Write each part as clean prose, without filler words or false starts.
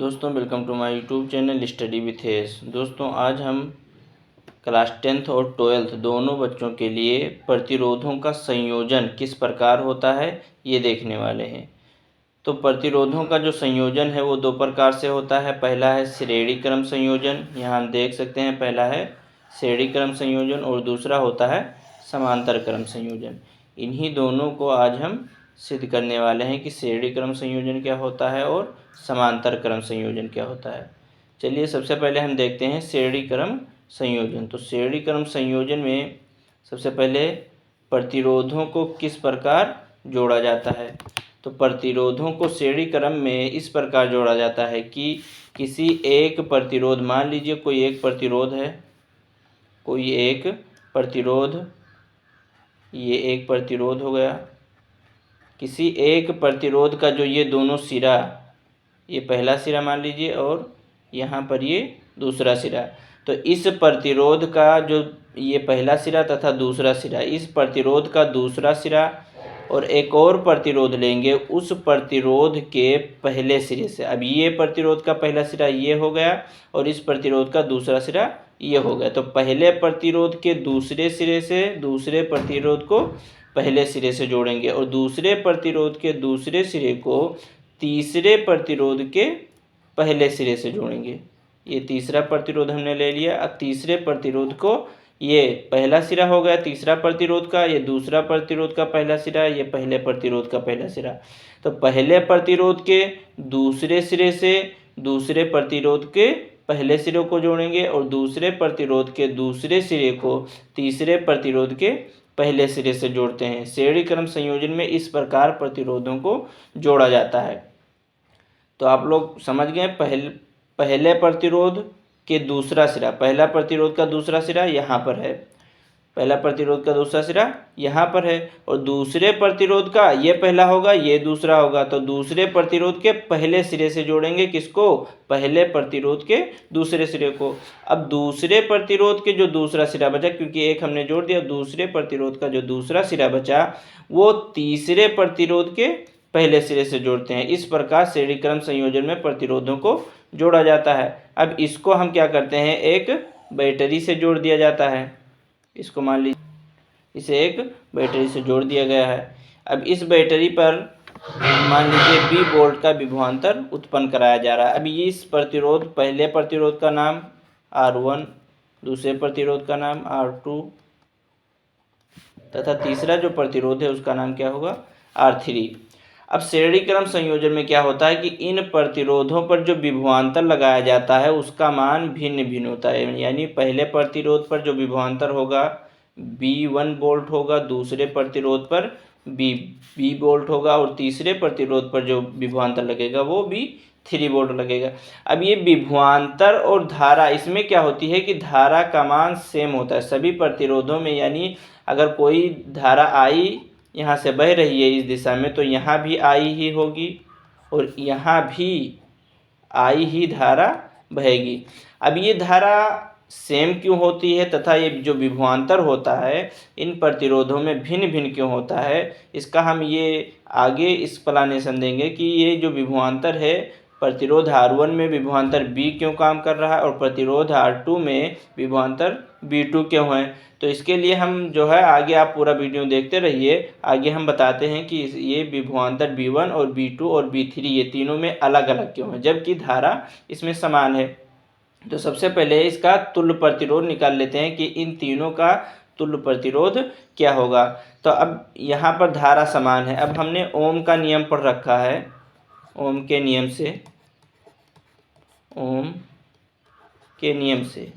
दोस्तों welcome to my YouTube channel study with S. दोस्तों आज हम क्लास 10th और 12th दोनों बच्चों के लिए प्रतिरोधों का संयोजन किस प्रकार होता है ये देखने वाले हैं। तो प्रतिरोधों का जो संयोजन है वो दो प्रकार से होता है। पहला है श्रेणी क्रम संयोजन, यहाँ हम देख सकते हैं पहला है श्रेणी क्रम संयोजन और दूसरा होता है समांतर क्रम संयोजन। इन्हीं दोनों को आज हम सिद्ध करने वाले हैं कि श्रेणी क्रम संयोजन क्या होता है और समांतर क्रम संयोजन क्या होता है। चलिए सबसे पहले हम देखते हैं श्रेणी क्रम संयोजन। तो श्रेणी क्रम संयोजन में सबसे पहले प्रतिरोधों को किस प्रकार जोड़ा जाता है। तो प्रतिरोधों को श्रेणी क्रम में इस प्रकार जोड़ा जाता है कि किसी एक प्रतिरोध, मान लीजिए कोई एक प्रतिरोध है, कोई एक प्रतिरोध, ये एक प्रतिरोध हो गया। किसी एक प्रतिरोध का जो ये दोनों सिरा, ये पहला सिरा मान लीजिए और यहाँ पर ये दूसरा सिरा, तो इस प्रतिरोध का जो ये पहला सिरा तथा दूसरा सिरा, इस प्रतिरोध का दूसरा सिरा और एक और प्रतिरोध लेंगे उस प्रतिरोध के पहले सिरे से। अब ये प्रतिरोध का पहला सिरा ये हो गया और इस प्रतिरोध का दूसरा सिरा ये हो गया। तो पहले प्रतिरोध के दूसरे सिरे से दूसरे प्रतिरोध को पहले सिरे से जोड़ेंगे और दूसरे प्रतिरोध के दूसरे सिरे को तीसरे प्रतिरोध के पहले सिरे से जोड़ेंगे। ये तीसरा प्रतिरोध हमने ले लिया। अब तीसरे प्रतिरोध को, ये पहला सिरा हो गया तीसरा प्रतिरोध का, ये दूसरा प्रतिरोध का पहला सिरा, ये पहले प्रतिरोध का पहला सिरा। तो पहले प्रतिरोध के दूसरे सिरे से दूसरे प्रतिरोध के पहले सिरे को जोड़ेंगे और दूसरे प्रतिरोध के दूसरे सिरे को तीसरे प्रतिरोध के पहले सिरे से जोड़ते हैं। श्रेणी क्रम संयोजन में इस प्रकार प्रतिरोधों को जोड़ा जाता है। तो आप लोग समझ गए, पहले प्रतिरोध के दूसरा सिरा, पहला प्रतिरोध का दूसरा सिरा यहाँ पर है, पहला प्रतिरोध का दूसरा सिरा यहाँ पर है और दूसरे प्रतिरोध का ये पहला होगा ये दूसरा होगा। तो दूसरे प्रतिरोध के पहले सिरे से जोड़ेंगे किसको, पहले प्रतिरोध के दूसरे सिरे को। अब दूसरे प्रतिरोध के जो दूसरा सिरा बचा, क्योंकि एक हमने जोड़ दिया, दूसरे प्रतिरोध का जो दूसरा सिरा बचा वो तीसरे प्रतिरोध के पहले सिरे से जोड़ते हैं। इस प्रकार श्रेणी क्रम संयोजन में प्रतिरोधों को जोड़ा जाता है। अब इसको हम क्या करते हैं, एक बैटरी से जोड़ दिया जाता है। इसको मान लीजिए इसे एक बैटरी से जोड़ दिया गया है। अब इस बैटरी पर मान लीजिए 20 वोल्ट का विभवांतर उत्पन्न कराया जा रहा है। अब ये इस प्रतिरोध, पहले प्रतिरोध का नाम R1, दूसरे प्रतिरोध का नाम R2 तथा तीसरा जो प्रतिरोध है उसका नाम क्या होगा, R3। अब श्रेणी क्रम संयोजन में क्या होता है कि इन प्रतिरोधों पर जो विभवांतर लगाया जाता है उसका मान भिन्न भिन्न होता है। यानी पहले प्रतिरोध पर जो विभवांतर होगा B1 वोल्ट होगा, दूसरे प्रतिरोध पर B वोल्ट होगा और तीसरे प्रतिरोध पर जो विभवांतर लगेगा वो B3 वोल्ट लगेगा। अब ये विभवांतर और धारा, इसमें क्या होती है कि धारा का मान सेम होता है सभी प्रतिरोधों में। यानी अगर कोई धारा I यहाँ से बह रही है इस दिशा में, तो यहाँ भी आई ही होगी और यहाँ भी आई ही धारा बहेगी। अब ये धारा सेम क्यों होती है तथा ये जो विभवांतर होता है इन प्रतिरोधों में भिन्न भिन्न क्यों होता है, इसका हम ये आगे एक्सप्लेनेशन देंगे कि ये जो विभवांतर है, प्रतिरोध R1 में विभवांतर B क्यों काम कर रहा है और प्रतिरोध R2 में विभवांतर B2 क्यों है। तो इसके लिए हम जो है आगे आप पूरा वीडियो देखते रहिए, आगे हम बताते हैं कि ये विभवांतर B1 और B2 और B3 ये तीनों में अलग अलग क्यों है जबकि धारा इसमें समान है। तो सबसे पहले इसका तुल्य प्रतिरोध निकाल लेते हैं कि इन तीनों का तुल्य प्रतिरोध क्या होगा। तो अब यहाँ पर धारा समान है। अब हमने ओम का नियम पढ़ रखा है, ओम के नियम से, ओम के नियम से,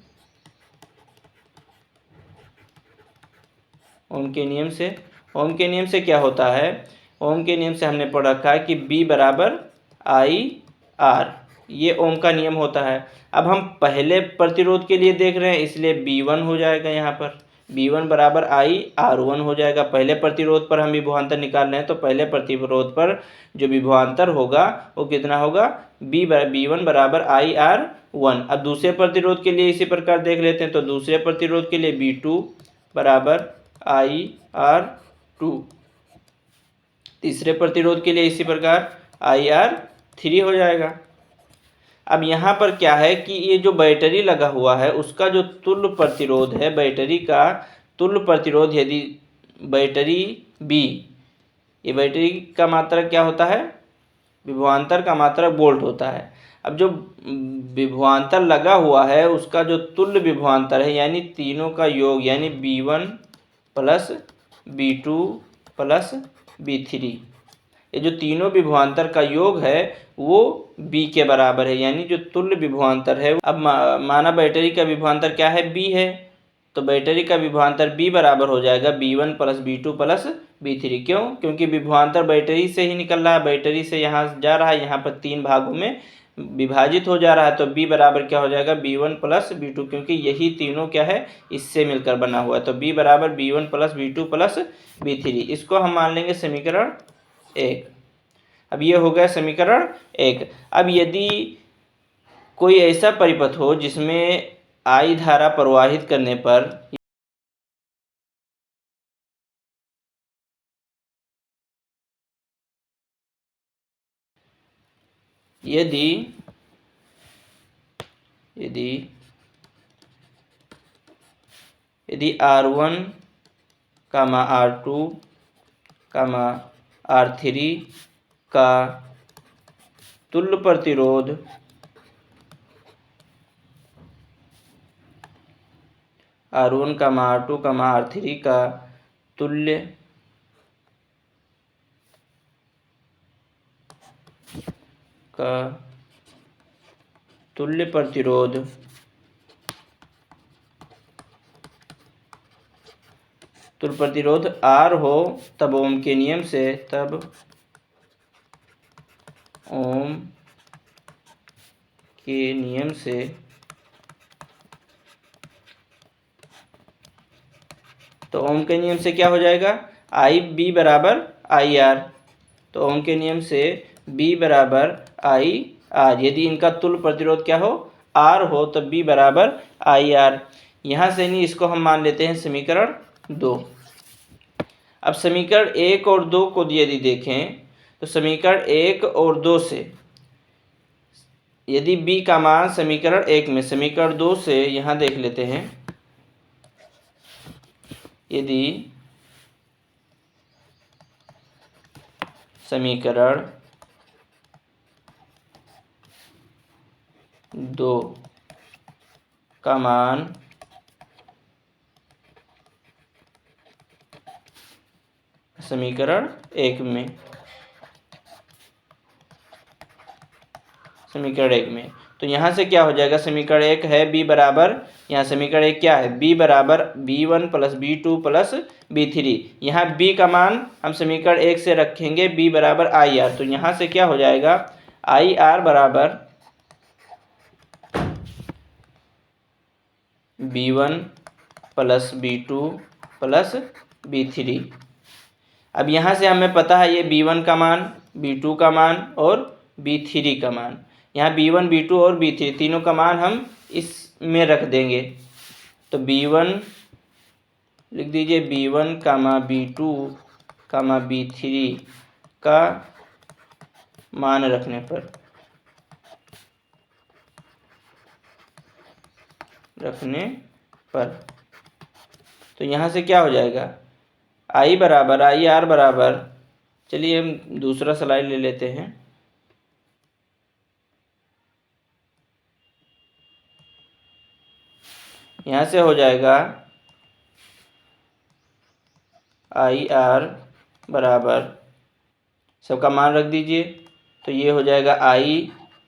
ओम के नियम से, ओम के नियम से क्या होता है, ओम के नियम से हमने पढ़ रखा है कि B बराबर IR, ये ओम का नियम होता है। अब हम पहले प्रतिरोध के लिए देख रहे हैं इसलिए B1 हो जाएगा, यहाँ पर B1 बराबर IR1 हो जाएगा। पहले प्रतिरोध पर हम विभवांतर निकाल रहे हैं तो पहले प्रतिरोध पर जो विभवांतर होगा वो कितना होगा, B1 बराबर IR1। अब दूसरे प्रतिरोध के लिए इसी प्रकार देख लेते हैं। तो दूसरे प्रतिरोध के लिए B2 बराबर IR2, तीसरे प्रतिरोध के लिए इसी प्रकार IR3 हो जाएगा। अब यहाँ पर क्या है कि ये जो बैटरी लगा हुआ है उसका जो तुल्य प्रतिरोध है, बैटरी का तुल्य प्रतिरोध, यदि बैटरी बी, ये बैटरी का मात्रक क्या होता है, विभवांतर का मात्रक वोल्ट होता है। अब जो विभवांतर लगा हुआ है उसका जो तुल्य विभवांतर है, यानी तीनों का योग, यानी B1 plus B2 plus B3, ये जो तीनों विभवांतर का योग है वो B के बराबर है, यानी जो तुल्य विभवांतर है। अब माना बैटरी का विभवांतर क्या है, B है, तो बैटरी का विभवांतर B बराबर हो जाएगा B1 plus B2 plus B3। क्यों? क्योंकि विभवांतर बैटरी से ही निकल रहा है, बैटरी से यहाँ जा रहा है, यहाँ पर 3 भागों में विभाजित हो जा रहा है, तो B बराबर क्या हो जाएगा, B1 प्लस B2, क्योंकि यही तीनों क्या है, इससे मिलकर बना हुआ है, तो B बराबर B1 plus B2 plus B3। इसको हम मान लेंगे समीकरण 1। अब ये हो गया समीकरण 1। अब यदि कोई ऐसा परिपथ हो जिसमें I धारा प्रवाहित करने पर यदि R1, R2, R3 का तुल्य प्रतिरोध R1, R2, R3 का तुल्य प्रतिरोध R हो, तब ओम के नियम से तो ओम के नियम से क्या हो जाएगा, B बराबर IR, तो ओम के नियम से B बराबर IR। यदि इनका तुल्य प्रतिरोध क्या हो, R हो, तो B बराबर IR। यहाँ से नहीं, इसको हम मान लेते हैं समीकरण 2। अब समीकरण 1 और 2 को यदि देखें तो समीकरण 1 और 2 से यदि B का मान समीकरण 1 में, समीकरण 2 से यहाँ देख लेते हैं, यदि समीकरण 2 का मान समीकरण 1 में, तो यहाँ से क्या हो जाएगा, समीकरण 1 है B बराबर, यहाँ समीकरण 1 क्या है, B बराबर B1 plus B2 plus B3। यहाँ B का मान हम समीकरण 1 से रखेंगे B बराबर IR, तो यहाँ से क्या हो जाएगा, IR बराबर B1 plus B2 plus B3। अब यहाँ से हमें पता है ये B1 का मान, B2 का मान और B3 का मान। यहाँ B1, B2 और B3 तीनों का मान हम इसमें रख देंगे, तो B1 लिख दीजिए, B1, B2, B3 का मान रखने पर तो यहाँ से क्या हो जाएगा, I बराबर IR बराबर, चलिए हम दूसरा स्लाइड ले लेते हैं। यहाँ से हो जाएगा IR बराबर, सबका मान रख दीजिए, तो ये हो जाएगा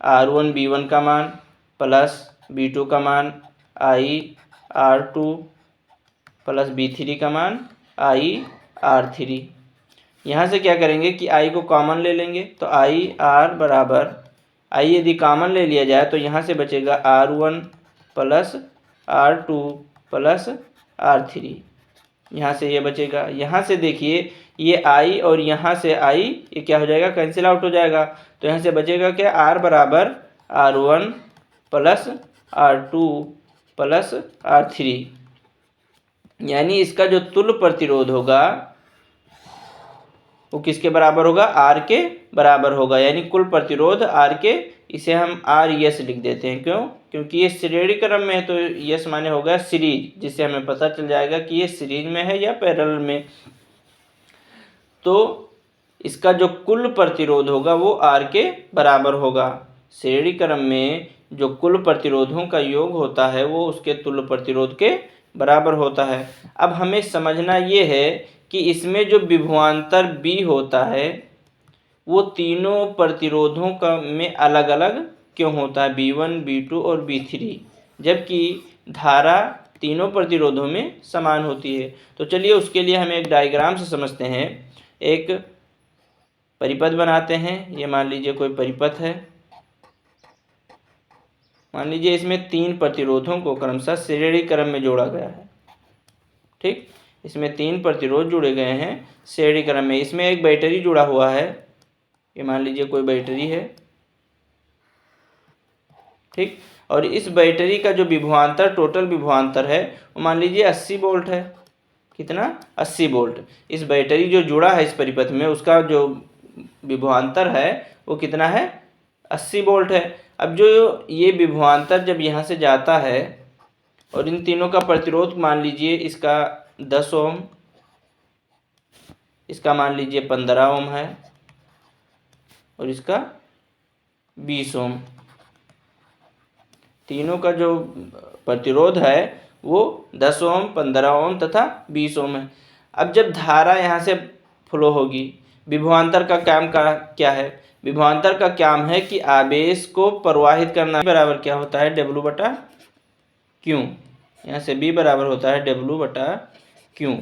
R1 B1 का मान प्लस B2 का मान, R2 प्लस B3 का मान, R3। यहाँ से क्या करेंगे कि I को कॉमन ले लेंगे, तो IR बराबर, I यदि कॉमन ले लिया जाए तो यहाँ से बचेगा R1 plus R2 plus R3, यहाँ से ये बचेगा। यहाँ से देखिए ये I और यहाँ से I ये क्या हो जाएगा, कैंसिल आउट हो जाएगा, तो यहाँ से बचेगा क्या, R बराबर R1 plus R2 plus R3, यानी इसका जो तुल्य प्रतिरोध होगा वो किसके बराबर होगा, R के बराबर होगा, यानी कुल प्रतिरोध आर के, इसे हम आर यस लिख देते हैं। क्यों? क्योंकि ये श्रेणी क्रम में है, तो यस माने हो गया सीरीज, जिससे हमें पता चल जाएगा कि ये सीरीज में है या पैरेलल में। तो इसका जो कुल प्रतिरोध होगा वो आर के बराबर होगा। श्रेणी क्रम में जो कुल प्रतिरोधों का योग होता है वो उसके तुल्य प्रतिरोध के बराबर होता है। अब हमें समझना ये है कि इसमें जो विभवांतर B होता है वो तीनों प्रतिरोधों का में अलग अलग क्यों होता है, B1, B2 और B3, जबकि धारा तीनों प्रतिरोधों में समान होती है। तो चलिए उसके लिए हम एक डायग्राम से समझते हैं। एक परिपथ बनाते हैं। ये मान लीजिए कोई परिपथ है। मान लीजिए इसमें 3 प्रतिरोधों को क्रमशः श्रेणी क्रम में जोड़ा गया है। ठीक, इसमें 3 प्रतिरोध जुड़े गए हैं श्रेणी क्रम में। इसमें एक बैटरी जुड़ा हुआ है। ये मान लीजिए कोई बैटरी है। ठीक, और इस बैटरी का जो विभवांतर, टोटल विभवांतर है वो मान लीजिए 80 वोल्ट है। कितना? 80 वोल्ट। इस बैटरी जो जुड़ा है इस परिपथ में, उसका जो विभवांतर है वो कितना है? 80 वोल्ट है। अब जो ये विभवांतर जब यहाँ से जाता है और इन तीनों का प्रतिरोध मान लीजिए इसका 10 ओम, इसका मान लीजिए 15 ओम है और इसका 20 ओम। तीनों का जो प्रतिरोध है वो 10 ओम, 15 ओम तथा 20 ओम है। अब जब धारा यहाँ से फ्लो होगी, विभवांतर का काम क्या है? विभवांतर का काम है कि आवेश को प्रवाहित करना। बराबर क्या होता है? W बटा क्यू। यहाँ से B बराबर होता है W बटा क्यू।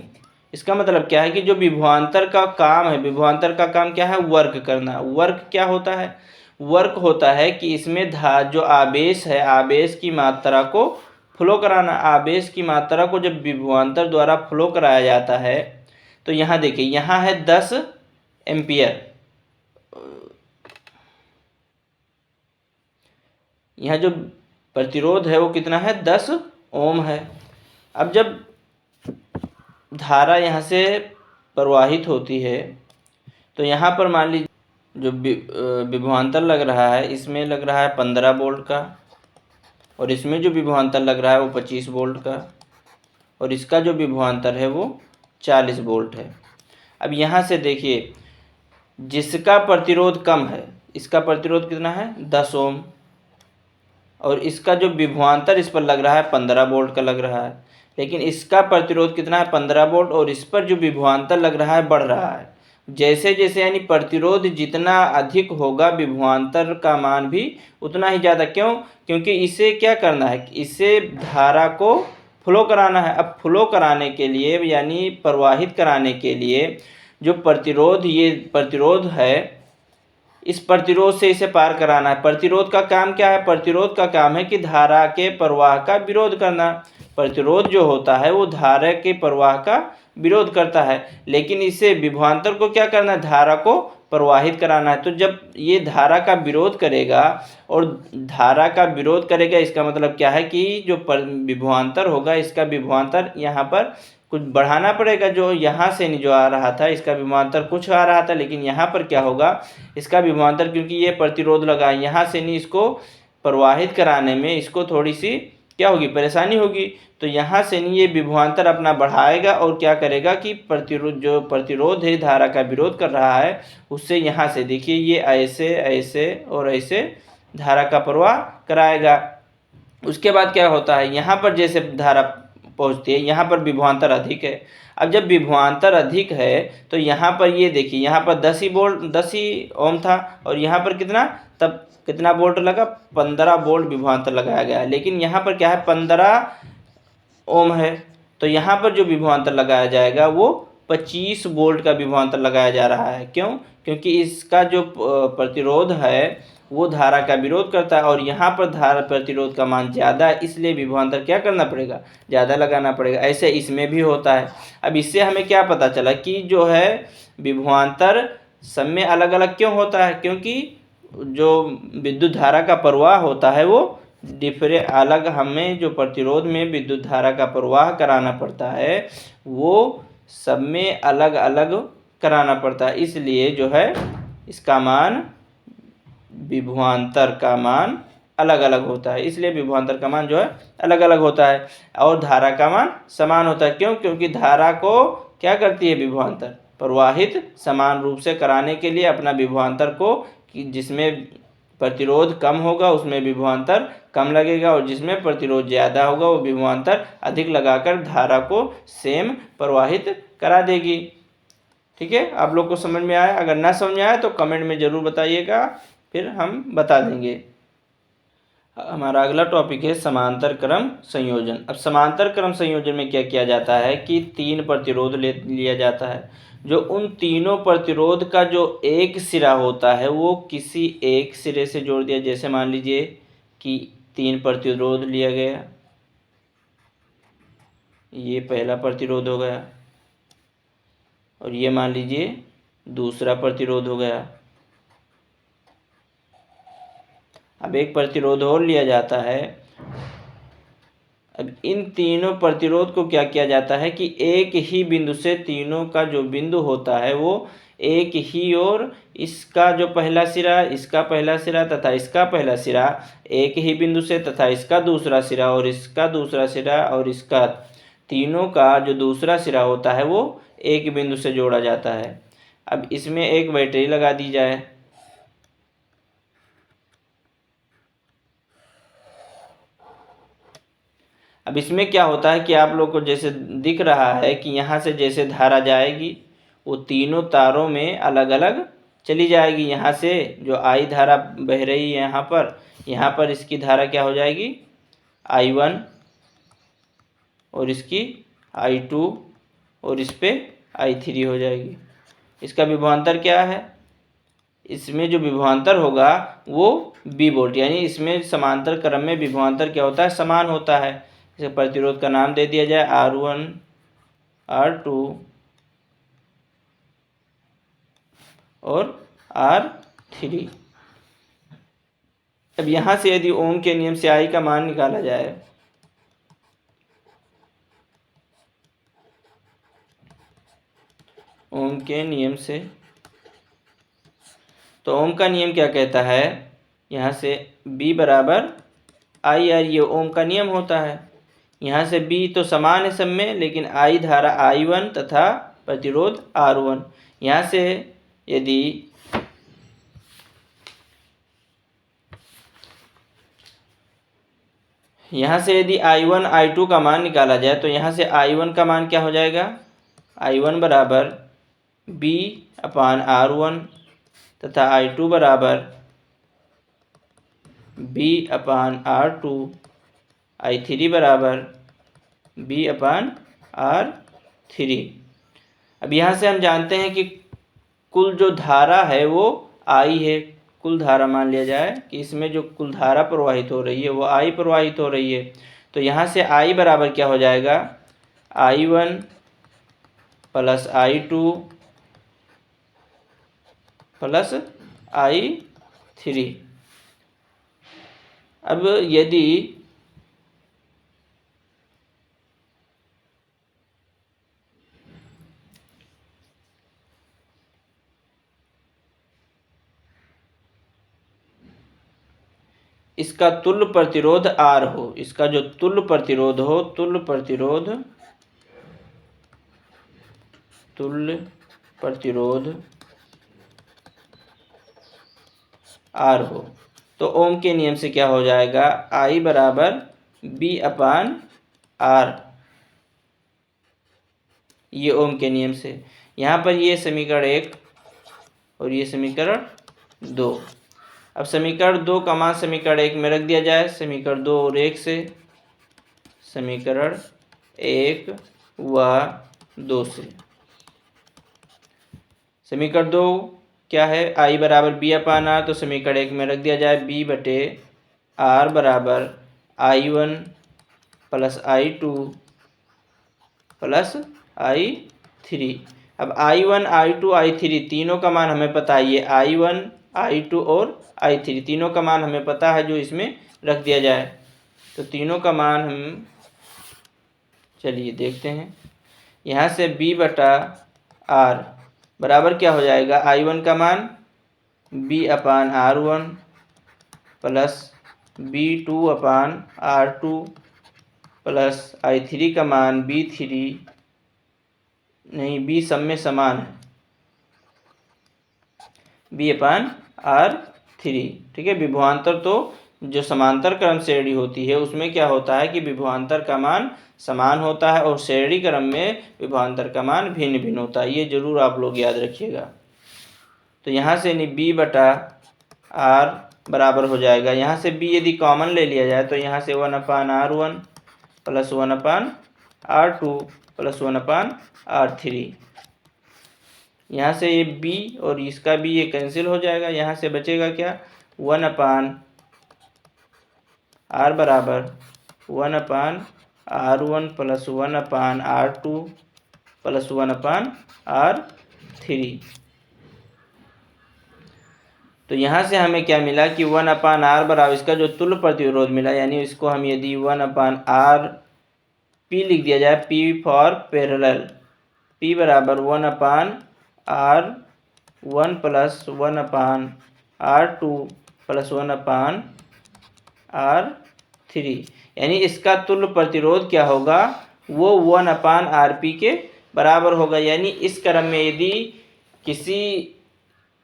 इसका मतलब क्या है कि जो विभवांतर का काम है, विभवांतर का काम क्या है? वर्क करना। वर्क क्या होता है? वर्क होता है कि इसमें जो आवेश है, आवेश की मात्रा को फ्लो कराना। आवेश की मात्रा को जब विभवांतर द्वारा फ्लो कराया जाता है तो यहाँ देखिए, यहाँ है 10 एम्पियर, यहाँ जो प्रतिरोध है वो कितना है? 10 ओम है। अब जब धारा यहाँ से प्रवाहित होती है तो यहाँ पर मान लीजिए जो विभवांतर लग रहा है, इसमें लग रहा है 15 वोल्ट का, और इसमें जो विभवांतर लग रहा है वो 25 वोल्ट का, और इसका जो विभवांतर है वो 40 वोल्ट है। अब यहाँ से देखिए, जिसका प्रतिरोध कम है, इसका प्रतिरोध कितना है? 10 ओम, और इसका जो विभवांतर इस पर लग रहा है 15 वोल्ट का लग रहा है, लेकिन इसका प्रतिरोध कितना है? 15 वोल्ट, और इस पर जो विभवांतर लग रहा है बढ़ रहा है। जैसे जैसे यानी प्रतिरोध जितना अधिक होगा, विभवांतर का मान भी उतना ही ज़्यादा। क्यों? क्योंकि इसे क्या करना है? इसे धारा को फ्लो कराना है। अब फ्लो कराने के लिए यानी प्रवाहित कराने के लिए जो प्रतिरोध, ये प्रतिरोध है, इस प्रतिरोध से इसे पार कराना है। प्रतिरोध का काम क्या है? प्रतिरोध का काम है कि धारा के प्रवाह का विरोध करना। प्रतिरोध जो होता है वो धारा के प्रवाह का विरोध करता है, लेकिन इसे विभवांतर को क्या करना है? धारा को प्रवाहित कराना है। तो जब ये धारा का विरोध करेगा और धारा का विरोध करेगा, इसका मतलब क्या है कि जो विभवांतर होगा, इसका विभवांतर यहाँ पर कुछ बढ़ाना पड़ेगा। जो यहाँ से नहीं जो आ रहा था, इसका विभवांतर कुछ आ रहा था, लेकिन यहाँ पर क्या होगा? इसका विभवांतर, क्योंकि ये प्रतिरोध लगा है, यहाँ से नहीं इसको प्रवाहित कराने में इसको थोड़ी सी क्या होगी? परेशानी होगी। तो यहाँ से नहीं ये विभवांतर अपना बढ़ाएगा और क्या करेगा कि जो प्रतिरोध है, धारा का विरोध कर रहा है, उससे यहाँ से देखिए ये ऐसे ऐसे और ऐसे धारा का प्रवाह कराएगा। उसके बाद क्या होता है? यहाँ पर जैसे धारा पहुँचती है, यहाँ पर विभवांतर अधिक है। अब जब विभवांतर अधिक है तो यहाँ पर ये देखिए, यहाँ पर 10 ही ओम था, और यहाँ पर कितना, तब कितना वोल्ट लगा? 15 वोल्ट विभवांतर लगाया गया है। लेकिन यहाँ पर क्या है? 15 ओम है, तो यहाँ पर जो विभवांतर लगाया जाएगा वो 25 वोल्ट का विभवांतर लगाया जा रहा है। क्यों? क्योंकि इसका जो प्रतिरोध है वो धारा का विरोध करता है, और यहाँ पर धारा प्रतिरोध का मान ज़्यादा है, इसलिए विभवांतर क्या करना पड़ेगा? ज़्यादा लगाना पड़ेगा। ऐसे इसमें भी होता है। अब इससे हमें क्या पता चला कि जो है विभवांतर सब में अलग अलग क्यों होता है? क्योंकि जो विद्युत धारा का प्रवाह होता है वो अलग, हमें जो प्रतिरोध में विद्युत धारा का प्रवाह कराना पड़ता है वो सब में अलग अलग कराना पड़ता है। इसलिए जो है इसका मान विभवांतर का मान अलग अलग होता है, इसलिए विभवांतर का मान जो है अलग अलग होता है। और धारा का मान समान होता है। क्यों? क्योंकि धारा को क्या करती है विभवांतर? प्रवाहित समान रूप से कराने के लिए अपना विभवांतर को, जिसमें प्रतिरोध कम होगा उसमें विभवांतर कम लगेगा, और जिसमें प्रतिरोध ज़्यादा होगा वो विभवांतर अधिक लगाकर धारा को सेम प्रवाहित करा देगी। ठीक है, आप लोग को समझ में आया? अगर ना समझ में आया तो कमेंट में ज़रूर बताइएगा, फिर हम बता देंगे। हमारा अगला टॉपिक है समांतर क्रम संयोजन। अब समांतर क्रम संयोजन में क्या किया जाता है कि 3 प्रतिरोध लिया जाता है। जो उन तीनों प्रतिरोध का जो एक सिरा होता है वो किसी एक सिरे से जोड़ दिया। जैसे मान लीजिए कि 3 प्रतिरोध लिया गया, ये पहला प्रतिरोध हो गया, और ये मान लीजिए दूसरा प्रतिरोध हो गया। अब एक प्रतिरोध और लिया जाता है। अब इन तीनों प्रतिरोध को क्या किया जाता है कि एक ही बिंदु से, तीनों का जो बिंदु होता है वो एक ही, और इसका जो पहला सिरा, इसका पहला सिरा तथा इसका पहला सिरा एक ही बिंदु से, तथा इसका दूसरा सिरा और इसका दूसरा सिरा और इसका, तीनों का जो दूसरा सिरा होता है वो एक बिंदु से जोड़ा जाता है। अब इसमें एक बैटरी लगा दी जाए। अब इसमें क्या होता है कि आप लोग को जैसे दिख रहा है कि यहाँ से जैसे धारा जाएगी वो तीनों तारों में अलग अलग चली जाएगी। यहाँ से जो आई धारा बह रही है यहाँ पर इसकी धारा क्या हो जाएगी? I1, और इसकी I2, और इस पे I3 हो जाएगी। इसका विभवांतर क्या है? इसमें जो विभवांतर होगा वो B वोल्ट, यानी इसमें समांतर क्रम में विभवांतर क्या होता है? समान होता है। इसे प्रतिरोध का नाम दे दिया जाए R1, R2 और R3। अब यहाँ से यदि ओम के नियम से I का मान निकाला जाए, ओम के नियम से, तो ओम का नियम क्या कहता है? यहाँ से B बराबर IR, ये ओम का नियम होता है। यहाँ से B तो समान है सब में, लेकिन I धारा I1 तथा प्रतिरोध R1। यहाँ से यदि I1 I2 का मान निकाला जाए तो यहाँ से I1 का मान क्या हो जाएगा? I1 बराबर B/R1 तथा I2 बराबर B/R2, I3 बराबर B/R3। अब यहाँ से हम जानते हैं कि कुल जो धारा है वो I है। कुल धारा मान लिया जाए कि इसमें जो कुल धारा प्रवाहित हो रही है वो I प्रवाहित हो रही है। तो यहाँ से I बराबर क्या हो जाएगा? I1 plus I2 plus I3। अब यदि इसका तुल्य प्रतिरोध R हो, इसका जो तुल्य प्रतिरोध हो, तुल्य प्रतिरोध R हो, तो ओम के नियम से क्या हो जाएगा? I बराबर B/R, ये ओम के नियम से। यहाँ पर ये समीकरण 1 और ये समीकरण 2। अब समीकरण 2 का मान समीकरण 1 में रख दिया जाए। समीकरण 2 और 1 से, समीकरण 1 व 2 से। समीकरण 2 क्या है? I बराबर B/R, तो समीकरण 1 में रख दिया जाए B/R बराबर I1 plus I2 plus I3। अब I1, I2, I3 तीनों का मान हमें पता है। ये I1, I2 और I3 तीनों का मान हमें पता है, जो इसमें रख दिया जाए। तो तीनों का मान हम चलिए देखते हैं। यहाँ से B/R बराबर क्या हो जाएगा? I1 का मान B/R1 plus B2/R2 plus I3 का मान B3 नहीं, B सब में समान है, B/R3। ठीक है, विभवांतर तो जो समांतर क्रम श्रेणी होती है उसमें क्या होता है कि विभवांतर का मान समान होता है और श्रेणी क्रम में विभवांतर का मान भिन्न भिन्न होता है। ये जरूर आप लोग याद रखिएगा। तो यहाँ से B/R बराबर हो जाएगा, यहाँ से B यदि कॉमन ले लिया जाए तो यहाँ से 1/R1 plus 1/R2 plus 1/R3। यहाँ से ये B और इसका B ये कैंसिल हो जाएगा, यहाँ से बचेगा क्या 1/R बराबर 1/R1 plus 1/R2 plus 1/R3। तो यहाँ से हमें क्या मिला कि 1/R बराबर इसका जो तुल्य प्रतिरोध मिला, यानी इसको हम यदि 1/R P लिख दिया जाए, P फॉर पैरेलल, P बराबर 1/R1 plus 1/R2 plus 1/R3, यानी इसका तुल्य प्रतिरोध क्या होगा, वो 1/RP के बराबर होगा। यानी इस क्रम में यदि किसी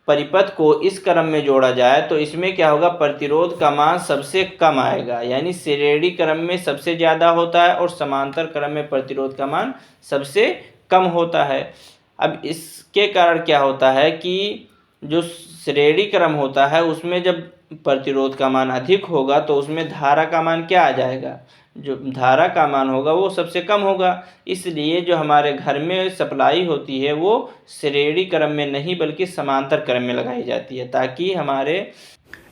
परिपथ को इस क्रम में जोड़ा जाए तो इसमें क्या होगा, प्रतिरोध का मान सबसे कम आएगा, यानी श्रेणी क्रम में सबसे ज़्यादा होता है और समांतर क्रम में प्रतिरोध का मान सबसे कम होता है। अब इसके कारण क्या होता है कि जो श्रेणी क्रम होता है उसमें जब प्रतिरोध का मान अधिक होगा तो उसमें धारा का मान क्या आ जाएगा, जो धारा का मान होगा वो सबसे कम होगा। इसलिए जो हमारे घर में सप्लाई होती है वो श्रेणी क्रम में नहीं बल्कि समांतर क्रम में लगाई जाती है, ताकि हमारे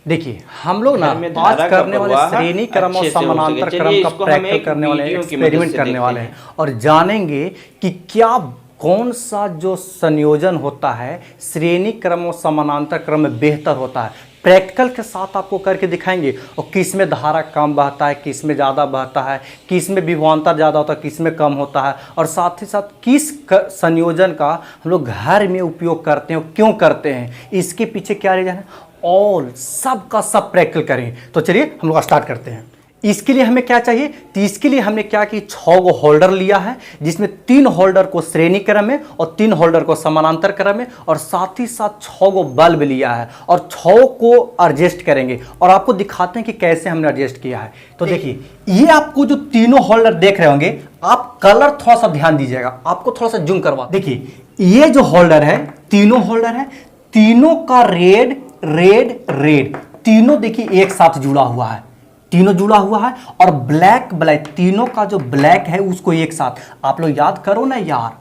देखिए हम लोग ना आज करने वाले श्रेणी क्रम और समानांतर क्रम का प्रैक्टिकल करने वाले, एक्सपेरिमेंट करने वाले हैं और जानेंगे कि क्या कौन सा जो संयोजन होता है श्रेणी क्रम और समानांतर क्रम में बेहतर होता है। प्रैक्टिकल के साथ आपको करके दिखाएंगे और किस में धारा कम बहता है, किस में ज़्यादा बहता है, किस में विभवांतर ज़्यादा होता है, किस में कम होता है, और साथ ही साथ किस संयोजन का हम लोग घर में उपयोग करते हैं, क्यों करते हैं, इसके पीछे क्या रीजन है, और सब का सब प्रैक्टिकल करेंगे। तो चलिए हम लोग स्टार्ट करते हैं। इसके लिए हमें क्या चाहिए, तो इसके लिए हमने क्या कि 6 गो होल्डर लिया है, जिसमें 3 होल्डर को श्रेणी क्रम में और 3 होल्डर को समानांतर क्रम में, और साथ ही साथ 6 गो बल्ब लिया है और 6 को एडजस्ट करेंगे और आपको दिखाते हैं कि कैसे हमने एडजस्ट किया है। तो देखिए ये आपको जो तीनों होल्डर देख रहे होंगे, आप कलर थोड़ा सा ध्यान दीजिएगा, आपको थोड़ा सा जूम करवा। देखिए ये जो होल्डर है, तीनों होल्डर है, तीनों का रेड रेड रेड, तीनों देखिए एक साथ जुड़ा हुआ है, तीनों जुड़ा हुआ है, और ब्लैक ब्लैक, तीनों का जो ब्लैक है उसको एक साथ, आप लोग याद करो ना यार,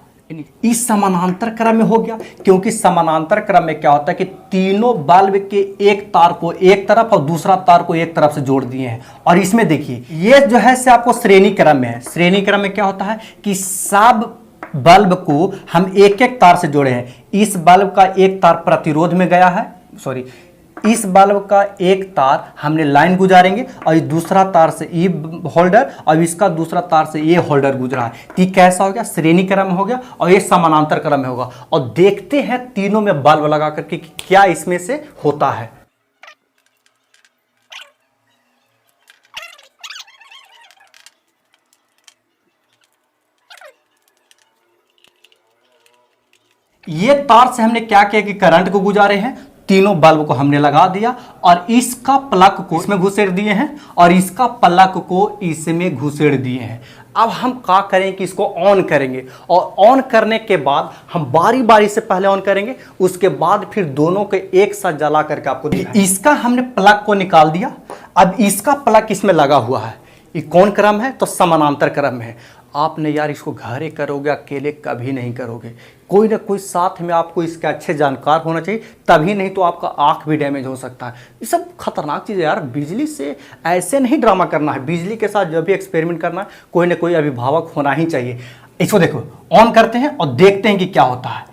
इस समानांतर क्रम में हो गया, क्योंकि समानांतर क्रम में क्या होता है कि तीनों बल्ब के एक तार को एक तरफ और दूसरा तार को एक तरफ से जोड़ दिए हैं। और इसमें देखिए ये जो है से आपको श्रेणी क्रम में है, श्रेणी क्रम में क्या होता है कि सब बल्ब को हम एक एक तार से जोड़े हैं। इस बल्ब का एक तार प्रतिरोध में गया है, सॉरी, इस बल्ब का एक तार हमने लाइन गुजारेंगे और इस दूसरा तार से ये होल्डर और इसका दूसरा तार से ये होल्डर गुजरा है। तो ये कैसा हो गया, श्रेणी क्रम हो गया, और ये समानांतर क्रम में होगा। और देखते हैं तीनों में बल्ब लगा करके क्या इसमें से होता है। ये तार से हमने क्या किया कि करंट को गुजारे हैं, तीनों बल्ब को हमने लगा दिया और इसका प्लग को इसमें घुसेड़ दिए हैं और इसका प्लग को इसमें घुसेड़ दिए हैं। अब हम क्या करें कि इसको ऑन करेंगे, और ऑन करने के बाद हम बारी बारी से पहले ऑन करेंगे, उसके बाद फिर दोनों को एक साथ जला करके आपको दिखाएंगे। इसका हमने प्लग को निकाल दिया, अब इसका प्लग इसमें लगा हुआ है। ये कौन क्रम है, तो समानांतर क्रम में है। आपने यार इसको घरे करोगे, अकेले कभी नहीं करोगे, कोई ना कोई साथ में आपको इसके अच्छे जानकार होना चाहिए, तभी नहीं तो आपका आंख भी डैमेज हो सकता है। ये सब खतरनाक चीज़ है यार, बिजली से ऐसे नहीं ड्रामा करना है, बिजली के साथ जब भी एक्सपेरिमेंट करना है कोई ना कोई अभिभावक होना ही चाहिए। इसको देखो ऑन करते हैं और देखते हैं कि क्या होता है।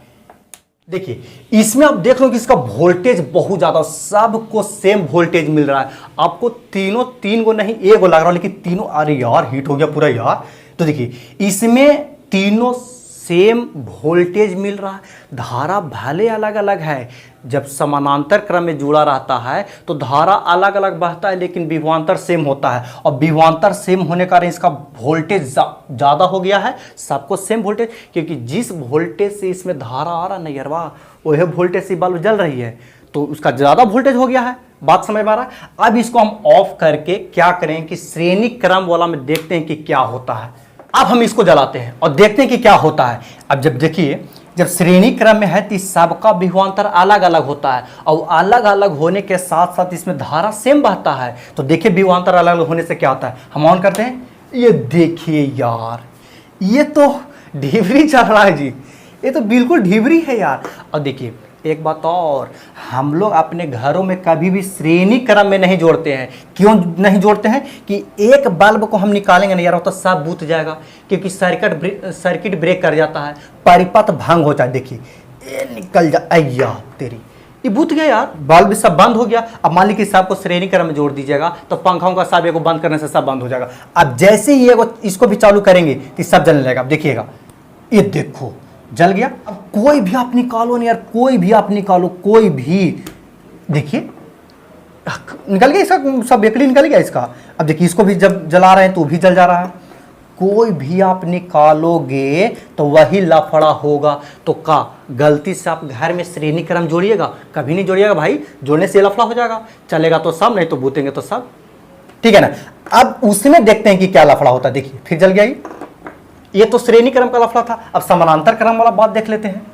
देखिए इसमें आप देख लो कि इसका वोल्टेज बहुत ज़्यादा, सबको सेम वोल्टेज मिल रहा है। आपको तीनों, 3 गो नहीं 1 गो लग रहा है, लेकिन तीनों, अरे यार हीट हो गया पूरा यार। तो देखिए इसमें तीनों सेम वोल्टेज मिल रहा है, धारा भले अलग अलग है। जब समानांतर क्रम में जुड़ा रहता है तो धारा अलग अलग बहता है, लेकिन विभवांतर सेम होता है। और विभवांतर सेम होने के कारण इसका वोल्टेज ज़्यादा हो गया है, सबको सेम वोल्टेज, क्योंकि जिस वोल्टेज से इसमें धारा आ रहा नहीं यार, वही वोल्टेज से बल्ब जल रही है, तो उसका ज़्यादा वोल्टेज हो गया है। बात समझ में आ रहा है। अब इसको हम ऑफ करके क्या करें कि श्रेणी क्रम वाला में देखते हैं कि क्या होता है। अब हम इसको जलाते हैं और देखते हैं कि क्या होता है। अब जब देखिए, जब श्रेणी क्रम में है तो सबका विभवांतर अलग अलग होता है, और अलग अलग होने के साथ साथ इसमें धारा सेम बहता है। तो देखिए विभवांतर अलग अलग होने से क्या होता है। हम ऑन करते हैं, ये देखिए यार, ये तो ढिबरी चल रहा है जी, ये तो बिल्कुल ढिबरी है यार। और देखिए एक बात और, हम लोग अपने घरों में कभी भी श्रेणी क्रम में नहीं जोड़ते हैं। क्यों नहीं जोड़ते हैं कि एक बल्ब को हम निकालेंगे नहीं यार, तो सब बूत जाएगा, क्योंकि सर्किट ब्रेक कर जाता है, परिपथ भंग हो जाए। देखिए ये निकल जा, अय्या तेरी, ये बूत गया यार, बल्ब सब बंद हो गया। अब मान लीजिए सबको श्रेणी क्रम में जोड़ दीजिएगा तो पंखाओं का सब एगो बंद करने से सब बंद हो जाएगा। अब जैसे ही इसको भी चालू करेंगे तो सब जलने लगेगा। अब देखिएगा, ये देखो जल गया। अब कोई भी आप निकालो नहीं यार, कोई भी आप निकालो, कोई भी, देखिए निकल गया इसका, सब बेकड़ी निकल गया इसका। अब देखिए इसको भी जब जला रहे हैं तो भी जल जा रहा है। कोई भी आप निकालोगे तो वही लफड़ा होगा। तो का गलती से आप घर में श्रेणी क्रम जोड़िएगा, कभी नहीं जोड़िएगा भाई, जोड़ने से लफड़ा हो जाएगा। चलेगा तो सब, नहीं तो बूतेंगे तो सब, ठीक है ना। अब उसमें देखते हैं कि क्या लफड़ा होता है। देखिए फिर जल गया। ये तो श्रेणी क्रम का लफड़ा था। अब समानांतर क्रम वाला बात देख लेते हैं।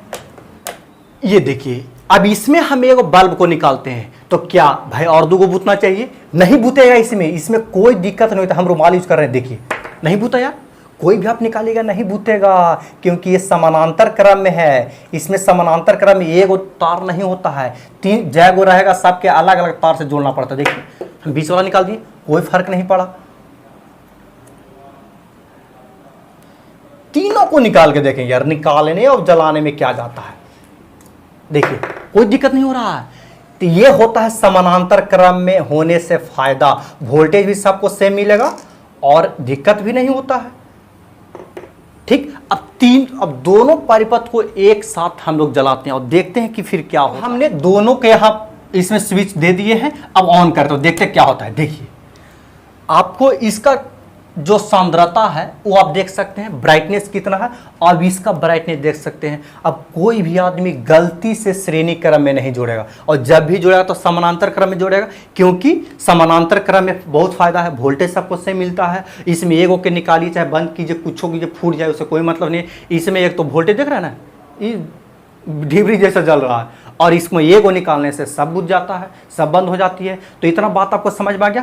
ये देखिए, अब इसमें हम एक बल्ब को निकालते हैं तो क्या भाई और दो को बूतना चाहिए? नहीं बूतेगा इसमें कोई दिक्कत नहीं होता। हम रुमाल यूज कर रहे हैं, देखिए नहीं बूता यार, कोई भी आप निकालेगा नहीं बूतेगा, क्योंकि ये समानांतर क्रम में है। इसमें समानांतर क्रम में एक तार नहीं होता है, 3 जैगो रहेगा, सबके अलग अलग तार से जोड़ना पड़ता है। देखिए हम 20 वाला निकाल दिए, कोई फर्क नहीं पड़ा। तीनों को निकाल के देखें यार, निकालने और जलाने में क्या जाता है। देखिए कोई दिक्कत नहीं हो रहा है। तो ये होता है समानांतर क्रम में होने से फायदा, वोल्टेज भी सबको सेम मिलेगा और दिक्कत भी नहीं होता है। ठीक, अब दोनों परिपथ को एक साथ हम लोग जलाते हैं और देखते हैं कि फिर क्या होता है। हमने दोनों के यहां इसमें स्विच दे दिए हैं, अब ऑन करते हो, देखते हैं क्या होता है। देखिए आपको इसका जो सांद्रता है वो आप देख सकते हैं, ब्राइटनेस कितना है, और इसका ब्राइटनेस देख सकते हैं। अब कोई भी आदमी गलती से श्रेणी क्रम में नहीं जोड़ेगा, और जब भी जोड़ेगा तो समानांतर क्रम में जोड़ेगा, क्योंकि समानांतर क्रम में बहुत फायदा है, वोल्टेज सबको सेम मिलता है। इसमें एक होकर निकालिए, चाहे बंद कीजिए, कुछ कीजिए, फूट जाए, उससे कोई मतलब नहीं। इसमें एक तो वोल्टेज देख रहा है ना, ये ढिबरी जैसा जल रहा है, और इसमें एक निकालने से सब बुझ जाता है, सब बंद हो जाती है। तो इतना बात आपको समझ में आ गया।